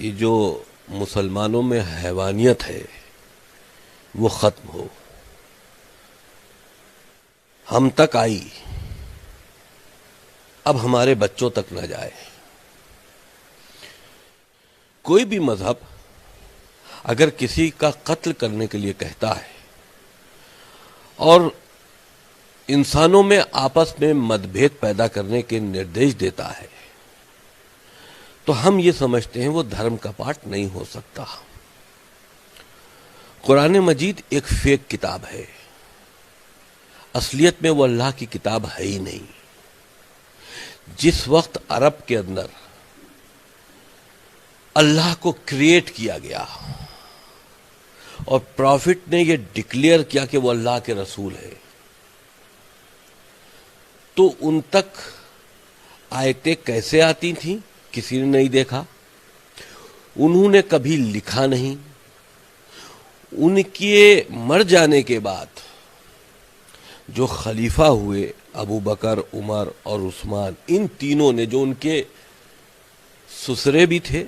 یہ جو مسلمانوں میں حیوانیت ہے وہ ختم ہو. ہم تک آئی، اب ہمارے بچوں تک نہ جائے. کوئی بھی مذہب اگر کسی کا قتل کرنے کے لیے کہتا ہے اور انسانوں میں آپس میں متبھید پیدا کرنے کے نردیش دیتا ہے تو ہم یہ سمجھتے ہیں وہ دھرم کا پارٹ نہیں ہو سکتا. قرآن مجید ایک فیک کتاب ہے، اصلیت میں وہ اللہ کی کتاب ہے ہی نہیں. جس وقت عرب کے اندر اللہ کو کریٹ کیا گیا اور پروفٹ نے یہ ڈکلیئر کیا کہ وہ اللہ کے رسول ہے، تو ان تک آیتیں کیسے آتی تھیں کسی نے نہیں دیکھا. انہوں نے کبھی لکھا نہیں. ان کے مر جانے کے بعد جو خلیفہ ہوئے ابو بکر، عمر اور عثمان، ان تینوں نے، جو ان کے سسرے بھی تھے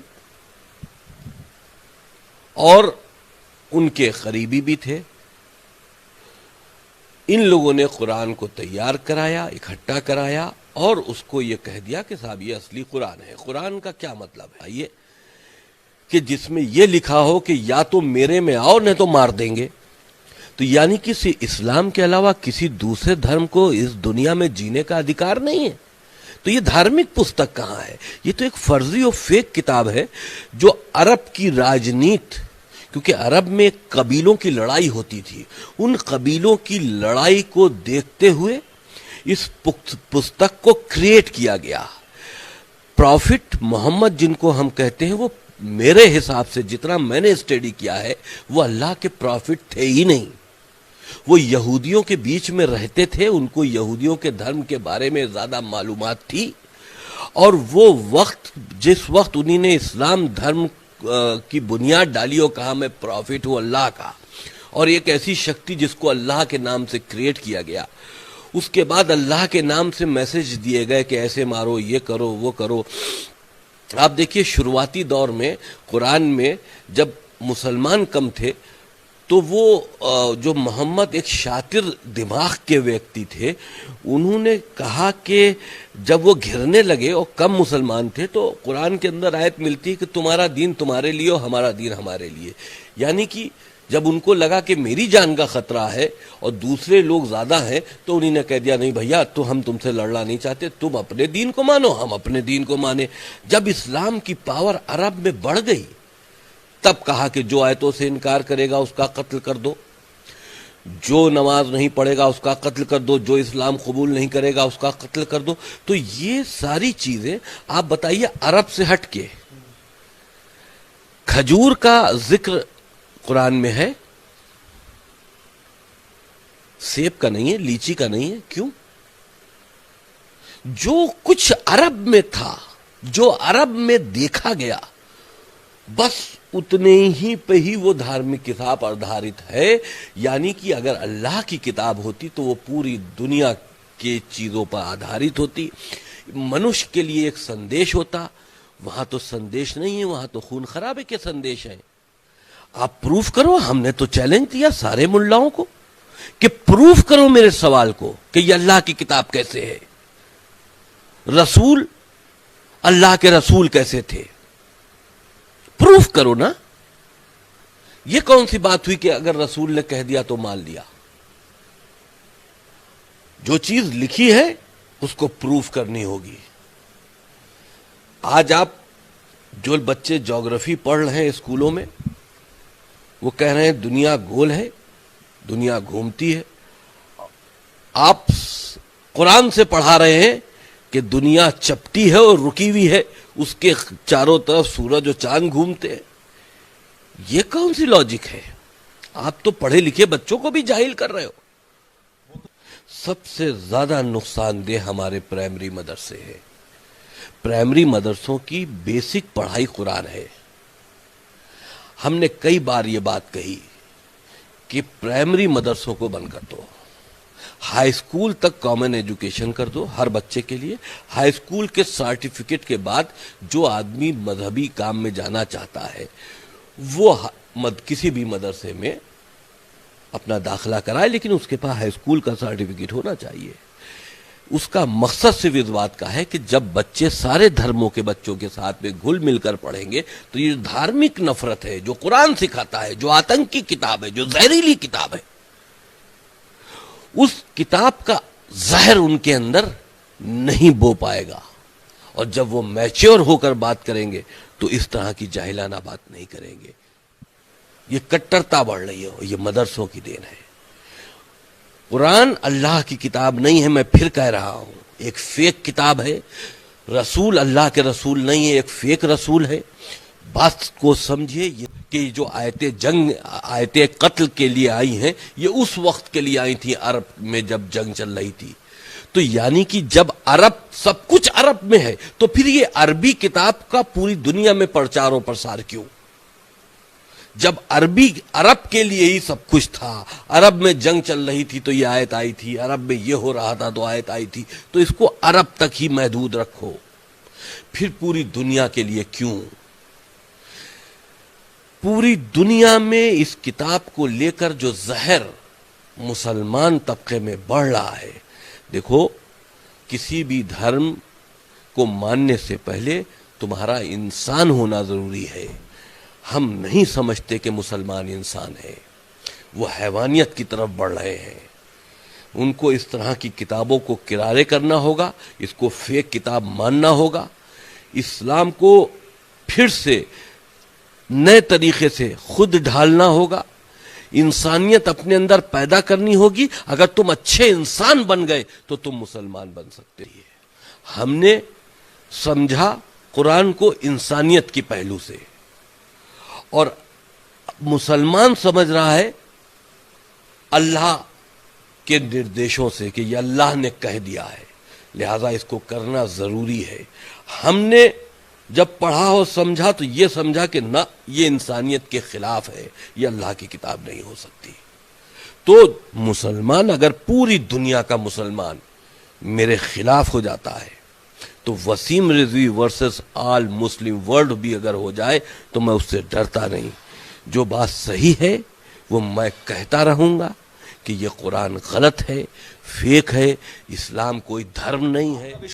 اور ان کے قریبی بھی تھے، ان لوگوں نے قرآن کو تیار کرایا، اکٹھا کرایا اور اس کو یہ کہہ دیا کہ صاحب یہ اصلی قرآن ہے. قرآن کا کیا مطلب ہے؟ یہ کہ جس میں یہ لکھا ہو کہ یا تو میرے میں آؤ نہیں تو مار دیں گے. تو یعنی کسی اسلام کے علاوہ کسی دوسرے دھرم کو اس دنیا میں جینے کا ادھیکار نہیں ہے. تو یہ دھارمک پستک کہاں ہے؟ یہ تو ایک فرضی اور فیک کتاب ہے جو عرب کی راجنیت، کیونکہ عرب میں قبیلوں کی لڑائی ہوتی تھی، ان قبیلوں کی لڑائی کو دیکھتے ہوئے اس پستک کو کریٹ کیا گیا. پروفٹ محمد جن کو ہم کہتے ہیں، وہ میرے حساب سے جتنا میں نے اسٹڈی کیا ہے وہ اللہ کے پروفٹ تھے ہی نہیں. وہ یہودیوں کے بیچ میں رہتے تھے، ان کو یہودیوں کے دھرم کے بارے میں زیادہ معلومات تھی، اور وہ وقت جس وقت انہی نے اسلام دھرم کی بنیاد ڈالی اور کہا میں پروفٹ ہوں اللہ کا، اور ایک ایسی شکتی جس کو اللہ کے نام سے کریٹ کیا گیا، اس کے بعد اللہ کے نام سے میسج دیے گئے کہ ایسے مارو، یہ کرو، وہ کرو. آپ دیکھیے شروعاتی دور میں قرآن میں جب مسلمان کم تھے تو وہ جو محمد ایک شاطر دماغ کے ویکتی تھے، انہوں نے کہا کہ جب وہ گھرنے لگے اور کم مسلمان تھے تو قرآن کے اندر آیت ملتی ہے کہ تمہارا دین تمہارے لیے اور ہمارا دین ہمارے لیے. یعنی کہ جب ان کو لگا کہ میری جان کا خطرہ ہے اور دوسرے لوگ زیادہ ہیں تو انہوں نے کہہ دیا نہیں بھیا، تو ہم تم سے لڑنا نہیں چاہتے، تم اپنے دین کو مانو، ہم اپنے دین کو مانے. جب اسلام کی پاور عرب میں بڑھ گئی تب کہا کہ جو آیتوں سے انکار کرے گا اس کا قتل کر دو، جو نماز نہیں پڑھے گا اس کا قتل کر دو، جو اسلام قبول نہیں کرے گا اس کا قتل کر دو. تو یہ ساری چیزیں آپ بتائیے عرب سے ہٹ کے کھجور کا ذکر قرآن میں ہے، سیب کا نہیں ہے، لیچی کا نہیں ہے. کیوں؟ جو کچھ عرب میں تھا، جو عرب میں دیکھا گیا، بس اتنے ہی پہ ہی وہ دھارمک کتاب آدھارت ہے. یعنی کہ اگر اللہ کی کتاب ہوتی تو وہ پوری دنیا کے چیزوں پر آدھارت ہوتی، منش کے لیے ایک سندیش ہوتا. وہاں تو سندیش نہیں ہے، وہاں تو خون خرابے کے سندیش ہیں. آپ پروف کرو. ہم نے تو چیلنج دیا سارے ملاؤں کو کہ پروف کرو میرے سوال کو کہ یہ اللہ کی کتاب کیسے ہے، رسول اللہ کے رسول کیسے تھے، پروف کرو نا. یہ کون سی بات ہوئی کہ اگر رسول نے کہہ دیا تو مان لیا؟ جو چیز لکھی ہے اس کو پروف کرنی ہوگی. آج آپ جو بچے جیوگرافی پڑھ رہے ہیں اسکولوں میں، وہ کہہ رہے ہیں دنیا گول ہے، دنیا گھومتی ہے. آپ قرآن سے پڑھا رہے ہیں کہ دنیا چپٹی ہے اور رکی ہوئی ہے، اس کے چاروں طرف سورج اور چاند گھومتے ہیں. یہ کون سی لاجک ہے؟ آپ تو پڑھے لکھے بچوں کو بھی جاہل کر رہے ہو. سب سے زیادہ نقصان دہ ہمارے پرائمری مدرسے ہیں. پرائمری مدرسوں کی بیسک پڑھائی قرآن ہے. ہم نے کئی بار یہ بات کہی کہ پرائمری مدرسوں کو بند کر دو. ہائی اسکول تک کامن ایجوکیشن کر دو ہر بچے کے لیے. ہائی اسکول کے سرٹیفکیٹ کے بعد جو آدمی مذہبی کام میں جانا چاہتا ہے وہ کسی بھی مدرسے میں اپنا داخلہ کرائے، لیکن اس کے پاس ہائی اسکول کا سرٹیفکیٹ ہونا چاہیے. اس کا مقصد صرف اس بات کا ہے کہ جب بچے سارے دھرموں کے بچوں کے ساتھ میں گھل مل کر پڑھیں گے تو یہ دھارمک نفرت ہے جو قرآن سکھاتا ہے، جو آتنکی کتاب ہے، جو زہریلی کتاب ہے، اس کتاب کا زہر ان کے اندر نہیں بو پائے گا. اور جب وہ میچور ہو کر بات کریں گے تو اس طرح کی جاہلانہ بات نہیں کریں گے. یہ کٹرتا بڑھ رہی ہے، یہ مدرسوں کی دین ہے. قرآن اللہ کی کتاب نہیں ہے، میں پھر کہہ رہا ہوں، ایک فیک کتاب ہے. رسول اللہ کے رسول نہیں ہے، ایک فیک رسول ہے. بات کو سمجھے کہ جو آیتیں قتل کے لیے آئی ہیں یہ اس وقت کے لیے آئی تھی عرب میں جب جنگ چل رہی تھی. تو یعنی کہ جب عرب سب کچھ عرب میں ہے تو پھر یہ عربی کتاب کا پوری دنیا میں پرچار و پرسار کیوں؟ جب عرب کے لیے ہی سب کچھ تھا، عرب میں جنگ چل رہی تھی تو یہ آیت آئی تھی، عرب میں یہ ہو رہا تھا تو آیت آئی تھی، تو اس کو عرب تک ہی محدود رکھو. پھر پوری دنیا کے لیے کیوں؟ پوری دنیا میں اس کتاب کو لے کر جو زہر مسلمان طبقے میں بڑھ رہا ہے. دیکھو، کسی بھی دھرم کو ماننے سے پہلے تمہارا انسان ہونا ضروری ہے. ہم نہیں سمجھتے کہ مسلمان انسان ہے، وہ حیوانیت کی طرف بڑھ رہے ہیں. ان کو اس طرح کی کتابوں کو کرارے کرنا ہوگا، اس کو فیک کتاب ماننا ہوگا. اسلام کو پھر سے نئے طریقے سے خود ڈھالنا ہوگا. انسانیت اپنے اندر پیدا کرنی ہوگی. اگر تم اچھے انسان بن گئے تو تم مسلمان بن سکتے ہیں. ہم نے سمجھا قرآن کو انسانیت کی پہلو سے، اور مسلمان سمجھ رہا ہے اللہ کے نردیشوں سے کہ یہ اللہ نے کہہ دیا ہے، لہذا اس کو کرنا ضروری ہے. ہم نے جب پڑھا اور سمجھا تو یہ سمجھا کہ نہ، یہ انسانیت کے خلاف ہے، یہ اللہ کی کتاب نہیں ہو سکتی. تو مسلمان، اگر پوری دنیا کا مسلمان میرے خلاف ہو جاتا ہے تو وسیم رضوی ورسز آل مسلم ورلڈ بھی اگر ہو جائے تو میں اس سے ڈرتا نہیں. جو بات صحیح ہے وہ میں کہتا رہوں گا کہ یہ قرآن غلط ہے، فیک ہے، اسلام کوئی دھرم نہیں ہے.